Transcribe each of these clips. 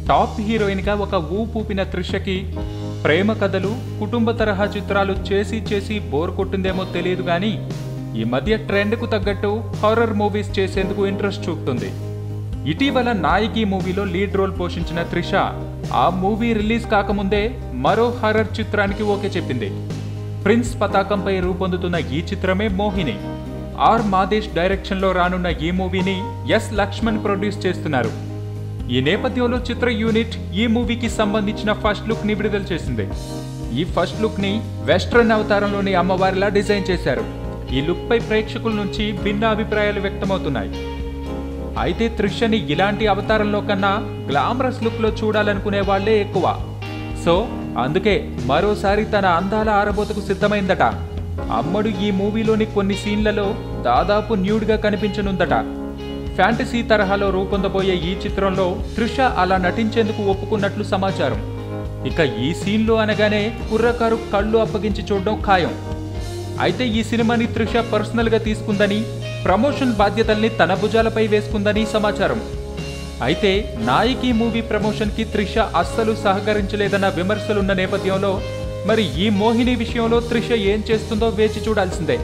Top హీరోయిన్గా ఒక ఊపూపిన త్రిషకి ప్రేమ కథలు, కుటుంబ తరహా చిత్రాలు చేసి చేసి బోర్ కొట్టిందేమో తెలియదు కానీ ఈ మధ్య ట్రెండ్కు తగ్గట్టు హారర్ మూవీస్ చేసేందుకు ఇంట్రెస్ట్ చూపుతుంది. ఇటీవల నాయకి మూవీలో లీడ్ రోల్ పోషించిన త్రిష ఆ మూవీ రిలీజ్ కాకముందే మరో హారర్ చిత్రానికి ఓకే చెప్పింది. ప్రిన్స్ పతాకంపై రూపొందుతున్న ఈ చిత్రమే మోహిని. ఆర్ మాదేశ్ డైరెక్షన్లో రానున్న ఈ మూవీని ఎస్ లక్ష్మణ్ ప్రొడ్యూస్ చేస్తున్నారు. ఈ నేపథ్యంలో చిత్ర యూనిట్ ఈ మూవీకి సంబంధించిన ఫస్ట్ లుక్ ని విడుదల చేసింది. ఈ ఫస్ట్ లుక్ ని వెస్ట్రన్ అవతారంలోని అమ్మవారిలా డిజైన్ చేశారు. ఈ లుక్ పై ప్రేక్షకుల నుంచి భిన్న అభిప్రాయాలు వ్యక్తమవుతున్నాయి. అయితే త్రిషని ఇలాంటి అవతారంలో కన్నా గ్లామరస్ లుక్ లో చూడాలనుకునే వాళ్లే ఎక్కువ. సో అందుకే మరోసారి తన అందాల ఆరబోతకు సిద్ధమైందట. అమ్మడు ఈ మూవీలోని కొన్ని సీన్లలో దాదాపు న్యూడ్గా కనిపించనుందట. ఫ్యాంటసీ తరహాలో రూపొందబోయే ఈ చిత్రంలో త్రిష అలా నటించేందుకు ఒప్పుకున్నట్లు సమాచారం. ఇక ఈ సీన్లో అనగానే కుర్రకారు కళ్ళు అప్పగించి చూడడం ఖాయం. అయితే ఈ సినిమాని త్రిష పర్సనల్గా తీసుకుందని, ప్రమోషన్ బాధ్యతల్ని తన భుజాలపై వేసుకుందని సమాచారం. అయితే నాయకి మూవీ ప్రమోషన్కి త్రిష అస్సలు సహకరించలేదన్న విమర్శలున్న నేపథ్యంలో మరి ఈ మోహిని విషయంలో త్రిష ఏం చేస్తుందో వేచి చూడాల్సిందే.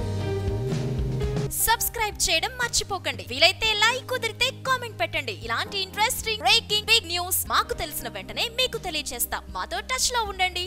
సబ్స్క్రైబ్ చేయడం మర్చిపోకండి. వీలైతే లైక్, కుదిరితే కామెంట్ పెట్టండి. ఇలాంటి ఇంట్రెస్టింగ్ బ్రేకింగ్ బిగ్ న్యూస్ మాకు తెలిసిన వెంటనే మీకు తెలియజేస్తాం. మాతో టచ్ లో ఉండండి.